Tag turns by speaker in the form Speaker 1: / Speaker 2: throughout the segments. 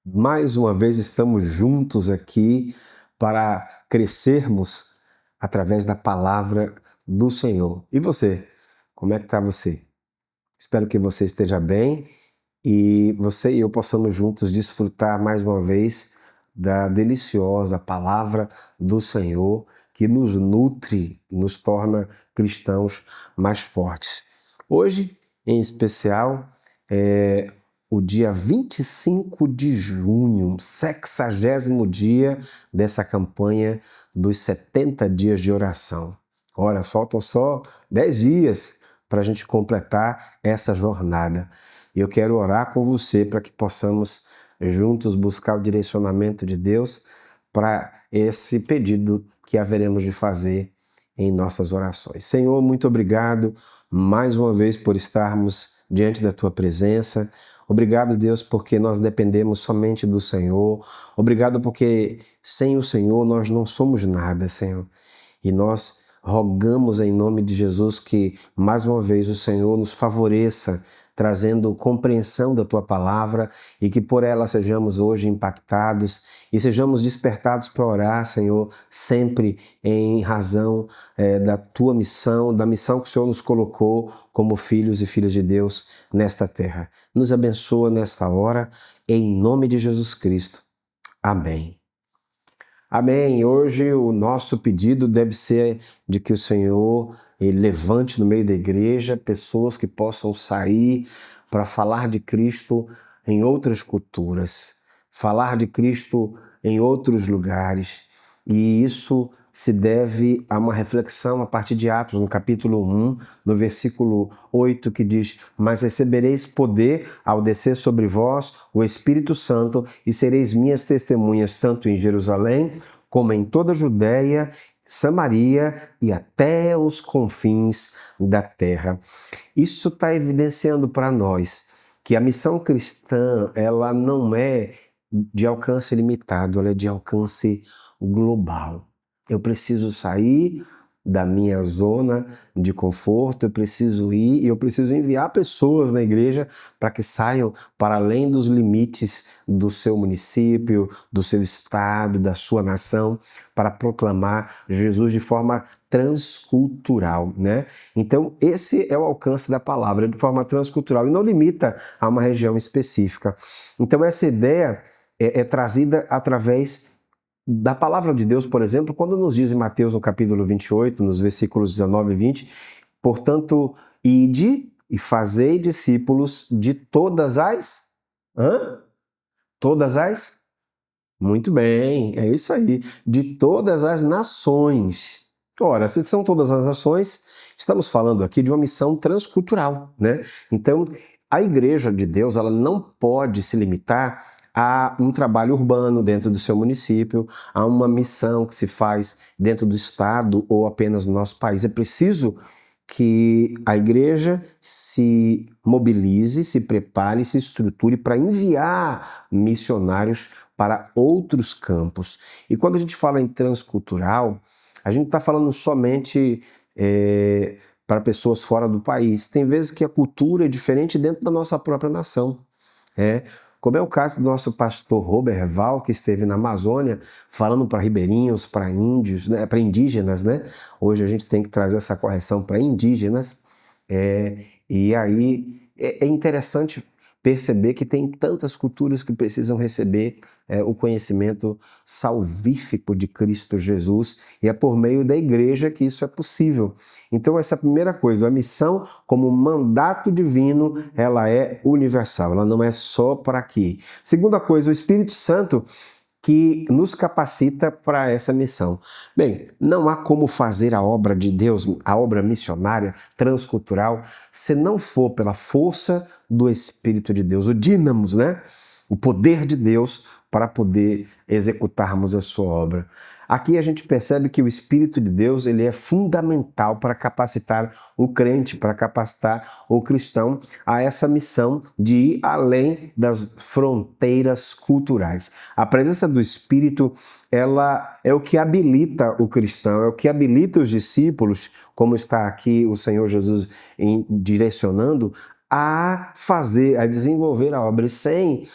Speaker 1: Mais uma vez estamos juntos aqui para crescermos através da palavra do Senhor. E você? Como é que está você? Espero que você esteja bem e você e eu possamos juntos desfrutar mais uma vez da deliciosa palavra do Senhor que nos nutre, nos torna cristãos mais fortes. Hoje, em especial, o dia 25 de junho, 60º dia dessa campanha dos 70 dias de oração. Ora, faltam só 10 dias para a gente completar essa jornada. E eu quero orar com você para que possamos juntos buscar o direcionamento de Deus para esse pedido que haveremos de fazer em nossas orações. Senhor, muito obrigado mais uma vez por estarmos diante da Tua presença. Obrigado, Deus, porque nós dependemos somente do Senhor. Obrigado porque sem o Senhor nós não somos nada, Senhor. E nós rogamos em nome de Jesus que mais uma vez o Senhor nos favoreça, trazendo compreensão da Tua palavra e que por ela sejamos hoje impactados e sejamos despertados para orar, Senhor, sempre em razão da Tua missão, da missão que o Senhor nos colocou como filhos e filhas de Deus nesta terra. Nos abençoa nesta hora, em nome de Jesus Cristo. Amém. Amém. Hoje o nosso pedido deve ser de que o Senhor levante no meio da igreja pessoas que possam sair para falar de Cristo em outras culturas, falar de Cristo em outros lugares. E isso se deve a uma reflexão a partir de Atos, no capítulo 1, no versículo 8, que diz: "Mas recebereis poder ao descer sobre vós o Espírito Santo e sereis minhas testemunhas tanto em Jerusalém como em toda a Judéia, Samaria e até os confins da terra." Isso está evidenciando para nós que a missão cristã ela não é de alcance limitado, ela é de alcance global. Eu preciso sair da minha zona de conforto, eu preciso ir e eu preciso enviar pessoas na igreja para que saiam para além dos limites do seu município, do seu estado, da sua nação, para proclamar Jesus de forma transcultural, né? Então, esse é o alcance da palavra, de forma transcultural, e não limita a uma região específica. Então, essa ideia é trazida através da palavra de Deus, por exemplo, quando nos diz em Mateus, no capítulo 28, nos versículos 19 e 20, portanto, ide e fazei discípulos de todas as... Todas as? Muito bem, é isso aí. De todas as nações. Ora, se são todas as nações, estamos falando aqui de uma missão transcultural, né? Então, a igreja de Deus, ela não pode se limitar a um trabalho urbano dentro do seu município, a uma missão que se faz dentro do estado ou apenas no nosso país. É preciso que a igreja se mobilize, se prepare, se estruture para enviar missionários para outros campos. E quando a gente fala em transcultural, a gente está falando somente para pessoas fora do país. Tem vezes que a cultura é diferente dentro da nossa própria nação. Como é o caso do nosso pastor Robert Val, que esteve na Amazônia falando para ribeirinhos, para índios, né, para indígenas, né? Hoje a gente tem que trazer essa correção para indígenas. E aí é interessante perceber que tem tantas culturas que precisam receber o conhecimento salvífico de Cristo Jesus, e é por meio da igreja que isso é possível. Então essa é a primeira coisa, a missão como mandato divino, ela é universal, ela não é só para aqui. Segunda coisa, o Espírito Santo que nos capacita para essa missão. Bem, não há como fazer a obra de Deus, a obra missionária, transcultural, se não for pela força do Espírito de Deus, o dínamos, né? O poder de Deus para poder executarmos a sua obra. Aqui a gente percebe que o Espírito de Deus ele é fundamental para capacitar o crente, para capacitar o cristão a essa missão de ir além das fronteiras culturais. A presença do Espírito ela é o que habilita o cristão, é o que habilita os discípulos, como está aqui o Senhor Jesus direcionando, a fazer, a desenvolver a obra. E sem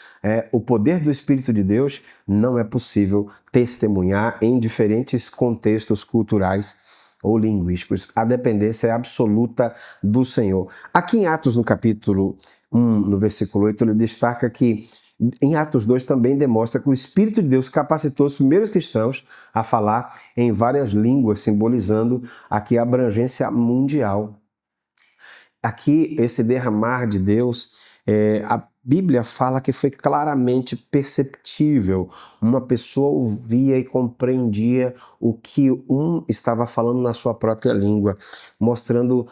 Speaker 1: o poder do Espírito de Deus, não é possível testemunhar em diferentes contextos culturais ou linguísticos. A dependência é absoluta do Senhor. Aqui em Atos, no capítulo 1, no versículo 8, ele destaca que em Atos 2 também demonstra que o Espírito de Deus capacitou os primeiros cristãos a falar em várias línguas, simbolizando aqui a abrangência mundial. Aqui, esse derramar de Deus, a Bíblia fala que foi claramente perceptível. Uma pessoa ouvia e compreendia o que um estava falando na sua própria língua, mostrando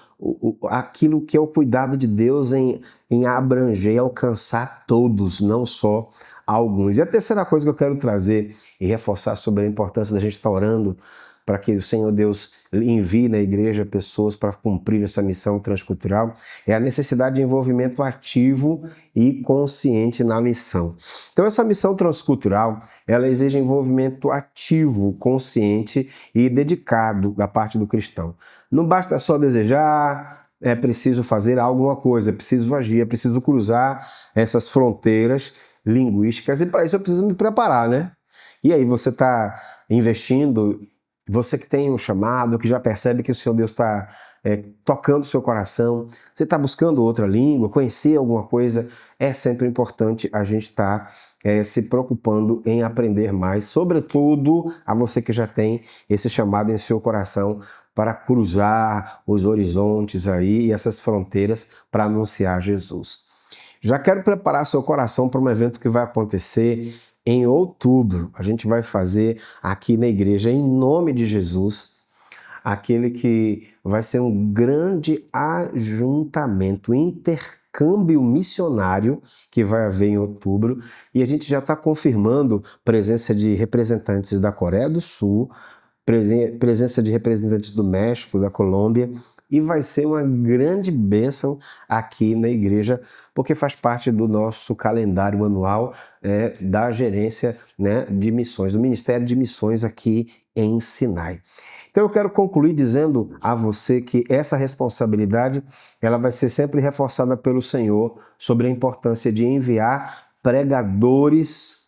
Speaker 1: aquilo que é o cuidado de Deus em abranger e alcançar todos, não só alguns. E a terceira coisa que eu quero trazer e reforçar sobre a importância da gente estar orando para que o Senhor Deus envie na igreja pessoas para cumprir essa missão transcultural, é a necessidade de envolvimento ativo e consciente na missão. Então essa missão transcultural, ela exige envolvimento ativo, consciente e dedicado da parte do cristão. Não basta só desejar, é preciso fazer alguma coisa, é preciso agir, é preciso cruzar essas fronteiras linguísticas, e para isso eu preciso me preparar, né? E aí você está investindo. Você que tem um chamado, que já percebe que o Senhor Deus está tocando o seu coração, você está buscando outra língua, conhecer alguma coisa, é sempre importante a gente estar se preocupando em aprender mais, sobretudo a você que já tem esse chamado em seu coração para cruzar os horizontes aí e essas fronteiras para anunciar Jesus. Já quero preparar seu coração para um evento que vai acontecer em outubro. A gente vai fazer aqui na igreja, em nome de Jesus, aquele que vai ser um grande ajuntamento, intercâmbio missionário que vai haver em outubro. E a gente já está confirmando presença de representantes da Coreia do Sul, presença de representantes do México, da Colômbia, e vai ser uma grande bênção aqui na igreja, porque faz parte do nosso calendário anual da gerência de missões, do Ministério de Missões aqui em Sinai. Então eu quero concluir dizendo a você que essa responsabilidade ela vai ser sempre reforçada pelo Senhor sobre a importância de enviar pregadores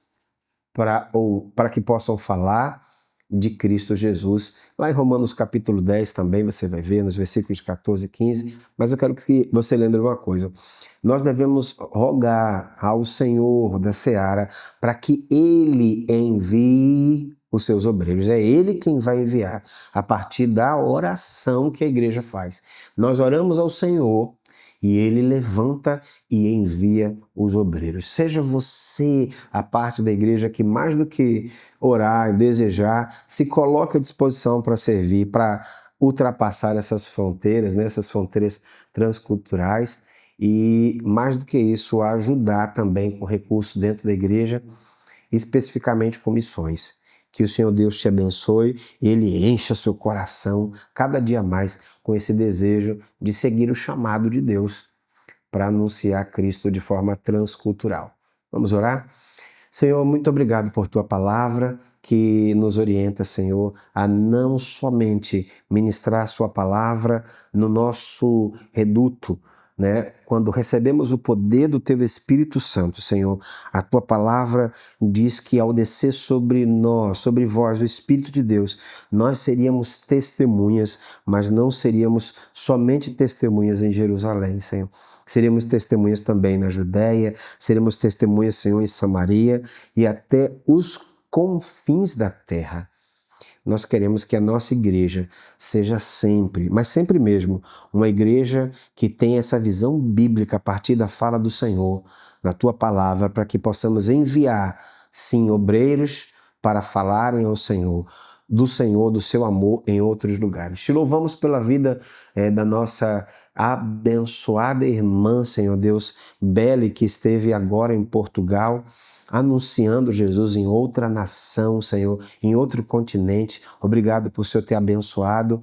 Speaker 1: para que possam falar de Cristo Jesus. Lá em Romanos capítulo 10 também você vai ver, nos versículos 14 e 15, mas eu quero que você lembre uma coisa. Nós devemos rogar ao Senhor da Seara para que Ele envie os seus obreiros. É Ele quem vai enviar a partir da oração que a igreja faz. Nós oramos ao Senhor e Ele levanta e envia os obreiros. Seja você a parte da igreja que mais do que orar e desejar, se coloque à disposição para servir, para ultrapassar essas fronteiras, essas fronteiras transculturais, e mais do que isso, ajudar também com recursos dentro da igreja, especificamente com missões. Que o Senhor Deus te abençoe e Ele encha seu coração cada dia mais com esse desejo de seguir o chamado de Deus para anunciar Cristo de forma transcultural. Vamos orar? Senhor, muito obrigado por Tua palavra que nos orienta, Senhor, a não somente ministrar Sua palavra no nosso reduto, quando recebemos o poder do Teu Espírito Santo, Senhor, a Tua palavra diz que ao descer sobre nós, sobre vós, o Espírito de Deus, nós seríamos testemunhas, mas não seríamos somente testemunhas em Jerusalém, Senhor. Seremos testemunhas também na Judéia, seremos testemunhas, Senhor, em Samaria e até os confins da terra. Nós queremos que a nossa igreja seja sempre, mas sempre mesmo, uma igreja que tenha essa visão bíblica a partir da fala do Senhor, na Tua palavra, para que possamos enviar, sim, obreiros para falarem ao Senhor, do seu amor em outros lugares. Te louvamos pela vida da nossa abençoada irmã, Senhor Deus, Belle, que esteve agora em Portugal, anunciando Jesus em outra nação, Senhor, em outro continente. Obrigado por o Senhor ter abençoado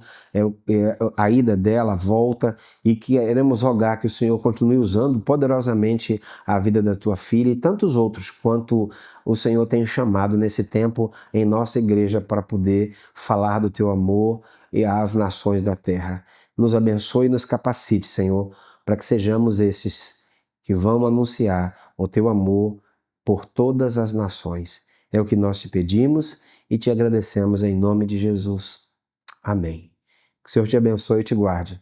Speaker 1: a ida dela, a volta, e que queremos rogar que o Senhor continue usando poderosamente a vida da Tua filha e tantos outros quanto o Senhor tem chamado nesse tempo em nossa igreja para poder falar do Teu amor e às nações da terra. Nos abençoe e nos capacite, Senhor, para que sejamos esses que vão anunciar o teu amor por todas as nações. É o que nós te pedimos e te agradecemos em nome de Jesus. Amém. Que o Senhor te abençoe e te guarde.